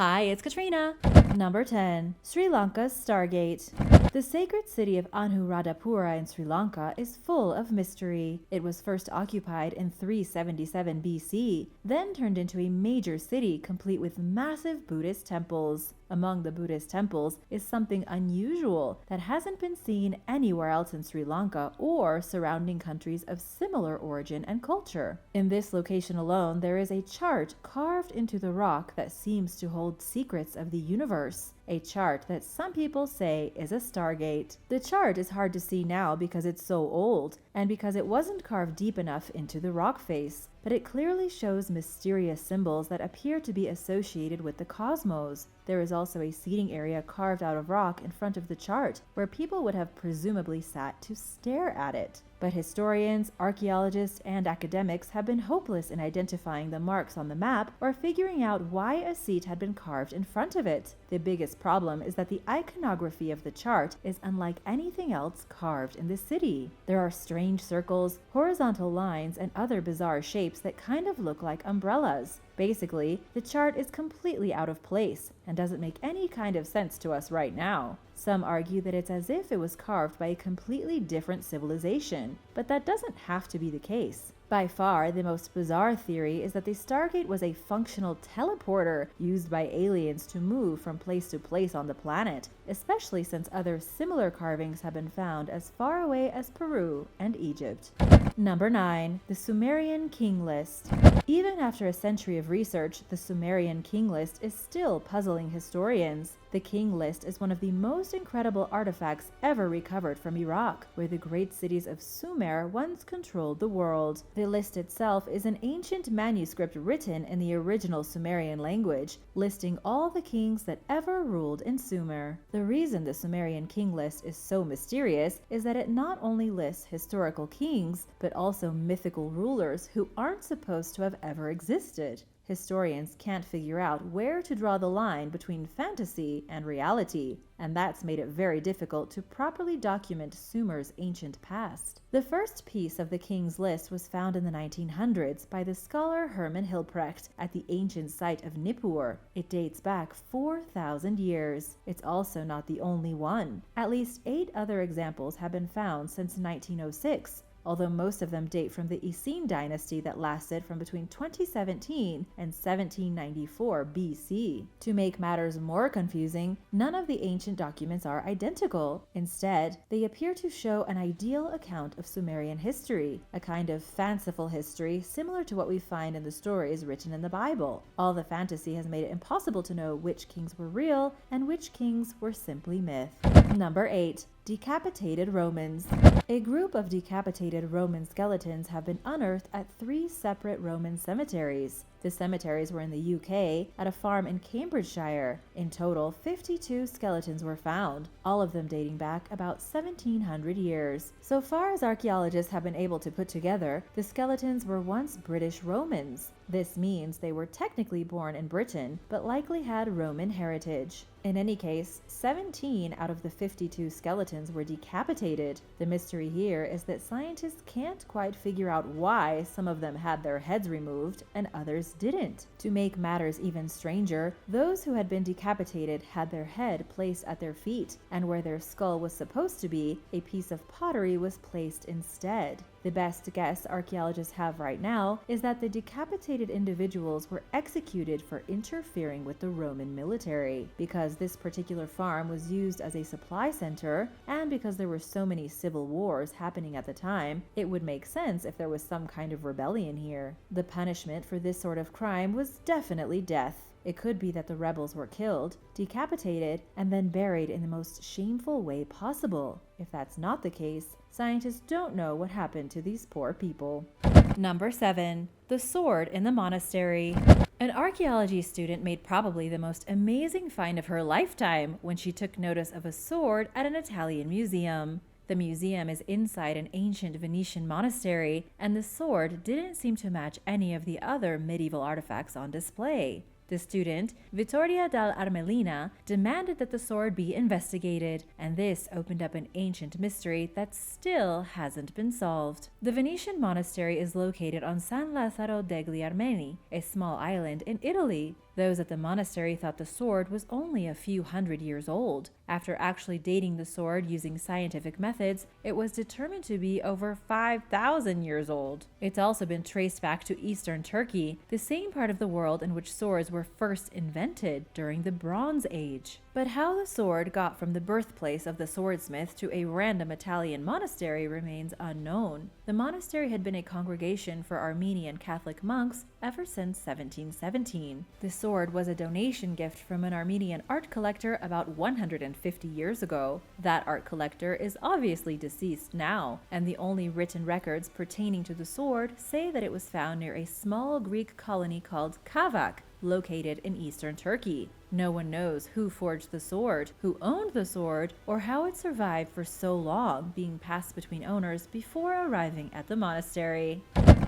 Hi, it's Katrina. Number 10. Sri Lankas Stargate. The sacred city of Anuradhapura in Sri Lanka is full of mystery. It was first occupied in 377 BC, then turned into a major city complete with massive Buddhist temples. Among the Buddhist temples is something unusual that hasn't been seen anywhere else in Sri Lanka or surrounding countries of similar origin and culture. In this location alone, there is a chart carved into the rock that seems to hold secrets of the universe. A chart that some people say is a stargate. The chart is hard to see now because it's so old, and because it wasn't carved deep enough into the rock face, but it clearly shows mysterious symbols that appear to be associated with the cosmos. There is also a seating area carved out of rock in front of the chart, where people would have presumably sat to stare at it. But historians, archaeologists, and academics have been hopeless in identifying the marks on the map or figuring out why a seat had been carved in front of it. The biggest problem is that the iconography of the chart is unlike anything else carved in the city. There are strange circles, horizontal lines, and other bizarre shapes that kind of look like umbrellas. Basically, the chart is completely out of place and doesn't make any kind of sense to us right now. Some argue that it's as if it was carved by a completely different civilization, but that doesn't have to be the case. By far, the most bizarre theory is that the Stargate was a functional teleporter used by aliens to move from place to place on the planet, especially since other similar carvings have been found as far away as Peru and Egypt. Number 9. The Sumerian King List. Even after a century of research, the Sumerian King List is still puzzling historians. The King List is one of the most incredible artifacts ever recovered from Iraq, where the great cities of Sumer once controlled the world. The list itself is an ancient manuscript written in the original Sumerian language, listing all the kings that ever ruled in Sumer. The reason the Sumerian King List is so mysterious is that it not only lists historical kings, but also mythical rulers who aren't supposed to have ever existed. Historians can't figure out where to draw the line between fantasy and reality, and that's made it very difficult to properly document Sumer's ancient past. The first piece of the King's List was found in the 1900s by the scholar Herman Hilprecht at the ancient site of Nippur. It dates back 4,000 years. It's also not the only one. At least 8 other examples have been found since 1906. Although most of them date from the Essene dynasty that lasted from between 2017 and 1794 BC. To make matters more confusing, none of the ancient documents are identical. Instead, they appear to show an ideal account of Sumerian history, a kind of fanciful history similar to what we find in the stories written in the Bible. All the fantasy has made it impossible to know which kings were real and which kings were simply myth. Number 8. Decapitated Romans. A group of decapitated Roman skeletons have been unearthed at 3 separate Roman cemeteries. The cemeteries were in the UK at a farm in Cambridgeshire. In total, 52 skeletons were found, all of them dating back about 1700 years. So far as archaeologists have been able to put together, the skeletons were once British Romans. This means they were technically born in Britain, but likely had Roman heritage. In any case, 17 out of the 52 skeletons were decapitated. The mystery here is that scientists can't quite figure out why some of them had their heads removed and others didn't. To make matters even stranger, those who had been decapitated had their head placed at their feet, and where their skull was supposed to be, a piece of pottery was placed instead. The best guess archaeologists have right now is that the decapitated individuals were executed for interfering with the Roman military. Because this particular farm was used as a supply center, and because there were so many civil wars happening at the time, it would make sense if there was some kind of rebellion here. The punishment for this sort of crime was definitely death. It could be that the rebels were killed, decapitated, and then buried in the most shameful way possible. If that's not the case, scientists don't know what happened to these poor people. Number 7. The sword in the monastery. An archaeology student made probably the most amazing find of her lifetime when she took notice of a sword at an Italian museum. The museum is inside an ancient Venetian monastery, and the sword didn't seem to match any of the other medieval artifacts on display. The student, Vittoria dal Armelina, demanded that the sword be investigated, and this opened up an ancient mystery that still hasn't been solved. The Venetian monastery is located on San Lazzaro degli Armeni, a small island in Italy. The Those at the monastery thought the sword was only a few hundred years old. After actually dating the sword using scientific methods, it was determined to be over 5,000 years old. It's also been traced back to eastern Turkey, the same part of the world in which swords were first invented during the Bronze Age. But how the sword got from the birthplace of the swordsmith to a random Italian monastery remains unknown. The monastery had been a congregation for Armenian Catholic monks ever since 1717. The sword was a donation gift from an Armenian art collector about 150 years ago. That art collector is obviously deceased now, and the only written records pertaining to the sword say that it was found near a small Greek colony called Kavak, located in eastern Turkey. No one knows who forged the sword, who owned the sword, or how it survived for so long, being passed between owners before arriving at the monastery.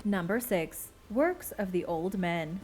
Number 6. Works of the Old Men.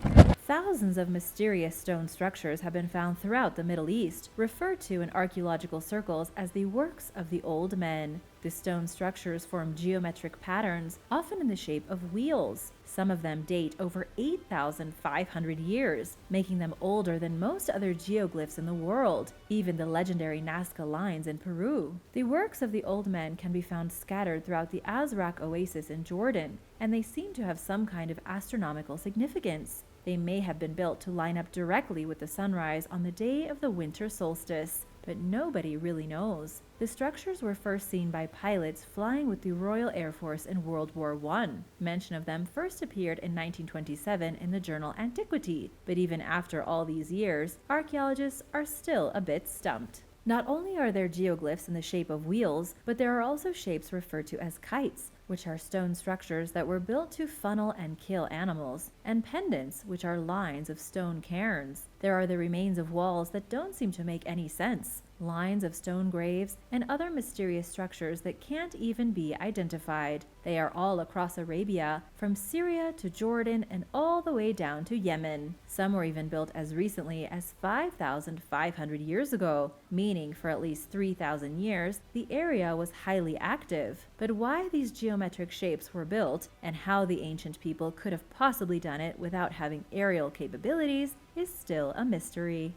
Thousands of mysterious stone structures have been found throughout the Middle East, referred to in archaeological circles as the works of the old men. The stone structures form geometric patterns, often in the shape of wheels. Some of them date over 8,500 years, making them older than most other geoglyphs in the world, even the legendary Nazca lines in Peru. The works of the old men can be found scattered throughout the Azraq oasis in Jordan, and they seem to have some kind of astronomical significance. They may have been built to line up directly with the sunrise on the day of the winter solstice, but nobody really knows. The structures were first seen by pilots flying with the Royal Air Force in World War I. Mention of them first appeared in 1927 in the journal Antiquity, but even after all these years, archaeologists are still a bit stumped. Not only are there geoglyphs in the shape of wheels, but there are also shapes referred to as kites, which are stone structures that were built to funnel and kill animals, and pendants, which are lines of stone cairns. There are the remains of walls that don't seem to make any sense, lines of stone graves, and other mysterious structures that can't even be identified. They are all across Arabia, from Syria to Jordan and all the way down to Yemen. Some were even built as recently as 5,500 years ago, meaning for at least 3,000 years, the area was highly active. But why these geometric shapes were built, and how the ancient people could have possibly done it without having aerial capabilities, is still a mystery.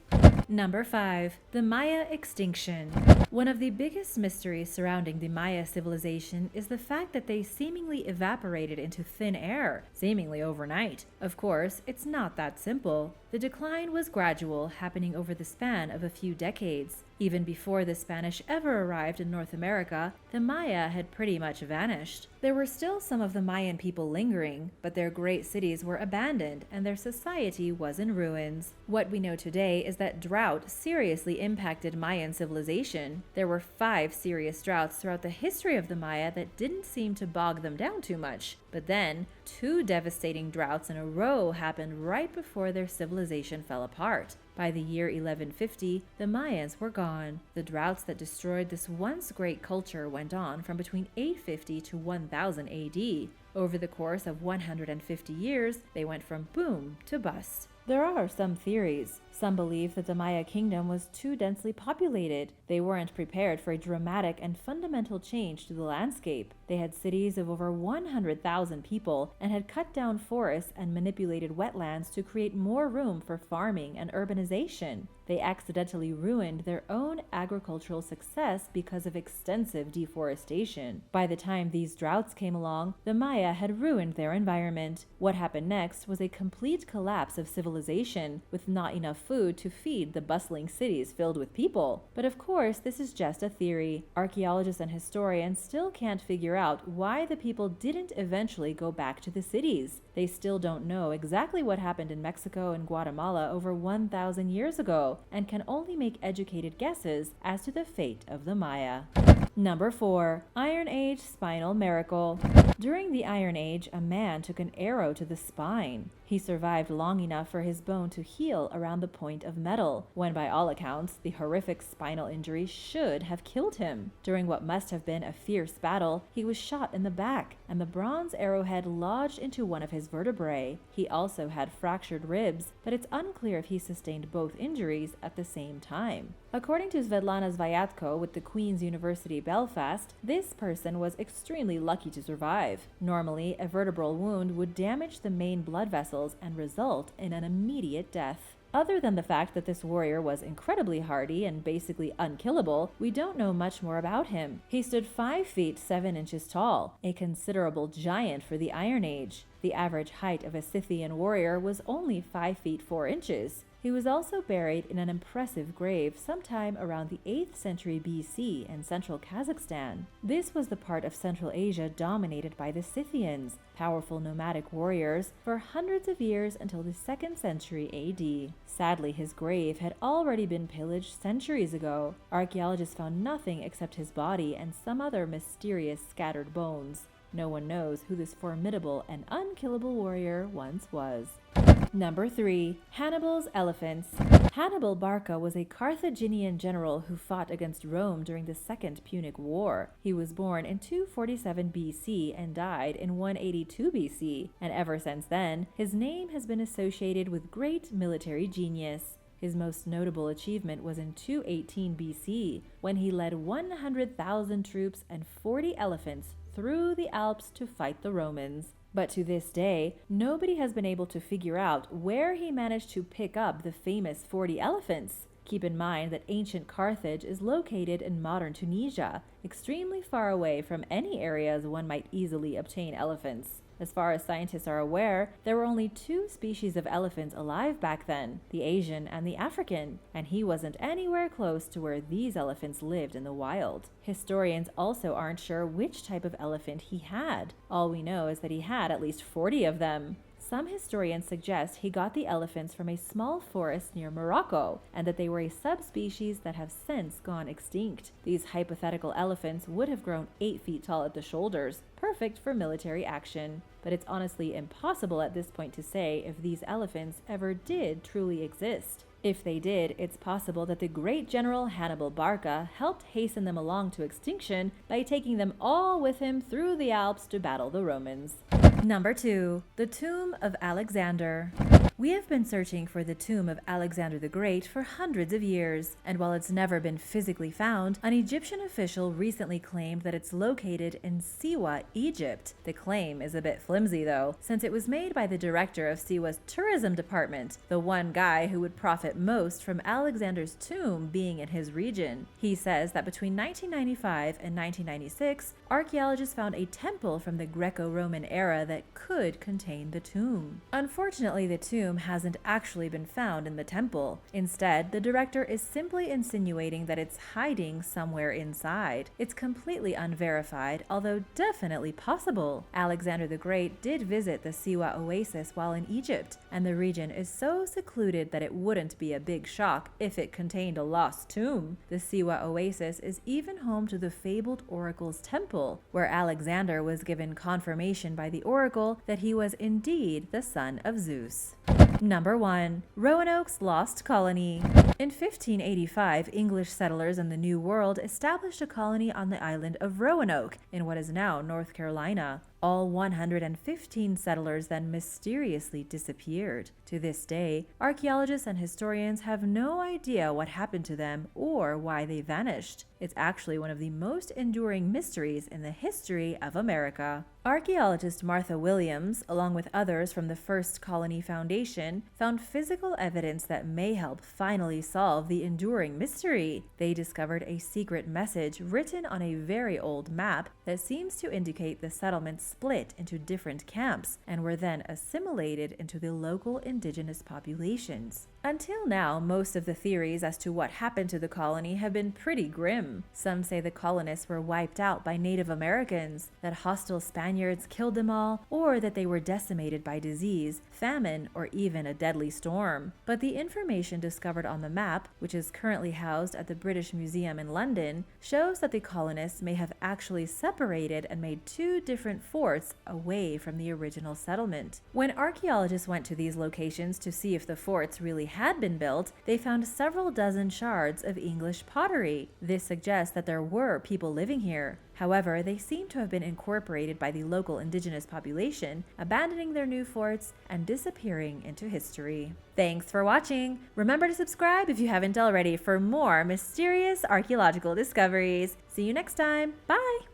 Number 5. The Maya Extinction. One of the biggest mysteries surrounding the Maya civilization is the fact that they seemingly evaporated into thin air, seemingly overnight. Of course, it's not that simple. The decline was gradual, happening over the span of a few decades. Even before the Spanish ever arrived in North America, the Maya had pretty much vanished. There were still some of the Mayan people lingering, but their great cities were abandoned and their society was in ruins. What we know today is that drought seriously impacted Mayan civilization. There were 5 serious droughts throughout the history of the Maya that didn't seem to bog them down too much. But then, 2 devastating droughts in a row happened right before their civilization fell apart. By the year 1150, the Mayans were gone. The droughts that destroyed this once great culture went on from between 850 to 1000 AD. Over the course of 150 years, they went from boom to bust. There are some theories. Some believe that the Maya kingdom was too densely populated. They weren't prepared for a dramatic and fundamental change to the landscape. They had cities of over 100,000 people and had cut down forests and manipulated wetlands to create more room for farming and urbanization. They accidentally ruined their own agricultural success because of extensive deforestation. By the time these droughts came along, the Maya had ruined their environment. What happened next was a complete collapse of civilization, with not enough food to feed the bustling cities filled with people. But of course, this is just a theory. Archaeologists and historians still can't figure out why the people didn't eventually go back to the cities. They still don't know exactly what happened in Mexico and Guatemala over 1,000 years ago, and can only make educated guesses as to the fate of the Maya. Number 4. Iron Age Spinal Miracle. During the Iron Age, a man took an arrow to the spine. He survived long enough for his bone to heal around the point of metal, when by all accounts, the horrific spinal injury should have killed him. During what must have been a fierce battle, he was shot in the back, and the bronze arrowhead lodged into one of his vertebrae. He also had fractured ribs, but it's unclear if he sustained both injuries at the same time. According to Svetlana Zvayatko with the Queen's University Belfast, this person was extremely lucky to survive. Normally, a vertebral wound would damage the main blood vessels and result in an immediate death. Other than the fact that this warrior was incredibly hardy and basically unkillable, we don't know much more about him. He stood 5 feet 7 inches tall, a considerable giant for the Iron Age. The average height of a Scythian warrior was only 5 feet 4 inches. He was also buried in an impressive grave sometime around the 8th century BC in central Kazakhstan. This was the part of Central Asia dominated by the Scythians, powerful nomadic warriors, for hundreds of years until the 2nd century AD. Sadly, his grave had already been pillaged centuries ago. Archaeologists found nothing except his body and some other mysterious scattered bones. No one knows who this formidable and unkillable warrior once was. Number 3. Hannibals Elephants. Hannibal Barca was a Carthaginian general who fought against Rome during the Second Punic War. He was born in 247 BC and died in 182 BC, and ever since then, his name has been associated with great military genius. His most notable achievement was in 218 BC, when he led 100,000 troops and 40 elephants through the Alps to fight the Romans. But to this day, nobody has been able to figure out where he managed to pick up the famous 40 elephants. Keep in mind that ancient Carthage is located in modern Tunisia, extremely far away from any areas one might easily obtain elephants. As far as scientists are aware, there were only 2 species of elephants alive back then, the Asian and the African, and he wasn't anywhere close to where these elephants lived in the wild. Historians also aren't sure which type of elephant he had. All we know is that he had at least 40 of them. Some historians suggest he got the elephants from a small forest near Morocco, and that they were a subspecies that have since gone extinct. These hypothetical elephants would have grown 8 feet tall at the shoulders, perfect for military action. But it's honestly impossible at this point to say if these elephants ever did truly exist. If they did, it's possible that the great general Hannibal Barca helped hasten them along to extinction by taking them all with him through the Alps to battle the Romans. Number 2. The Tomb of Alexander. We have been searching for the tomb of Alexander the Great for hundreds of years, and while it's never been physically found, an Egyptian official recently claimed that it's located in Siwa, Egypt. The claim is a bit flimsy though, since it was made by the director of Siwa's tourism department, the one guy who would profit most from Alexander's tomb being in his region. He says that between 1995 and 1996, archaeologists found a temple from the Greco-Roman era that could contain the tomb. Unfortunately, the tomb hasn't actually been found in the temple. Instead, the director is simply insinuating that it's hiding somewhere inside. It's completely unverified, although definitely possible. Alexander the Great did visit the Siwa oasis while in Egypt, and the region is so secluded that it wouldn't be a big shock if it contained a lost tomb. The Siwa oasis is even home to the fabled oracle's temple, where Alexander was given confirmation by the oracle that he was indeed the son of Zeus. Number 1. Roanoke's Lost Colony. In 1585, English settlers in the New World established a colony on the island of Roanoke in what is now North Carolina. All 115 settlers then mysteriously disappeared. To this day, archaeologists and historians have no idea what happened to them or why they vanished. It's actually one of the most enduring mysteries in the history of America. Archaeologist Martha Williams, along with others from the First Colony Foundation, found physical evidence that may help finally solve the enduring mystery. They discovered a secret message written on a very old map that seems to indicate the settlements split into different camps and were then assimilated into the local indigenous populations. Until now, most of the theories as to what happened to the colony have been pretty grim. Some say the colonists were wiped out by Native Americans, that hostile Spaniards killed them all, or that they were decimated by disease, famine, or even a deadly storm. But the information discovered on the map, which is currently housed at the British Museum in London, shows that the colonists may have actually separated and made 2 different forts away from the original settlement. When archaeologists went to these locations to see if the forts really had been built, they found several dozen shards of English pottery. This suggests that there were people living here. However, they seem to have been incorporated by the local indigenous population, abandoning their new forts and disappearing into history. Thanks for watching! Remember to subscribe if you haven't already for more mysterious archaeological discoveries. See you next time. Bye!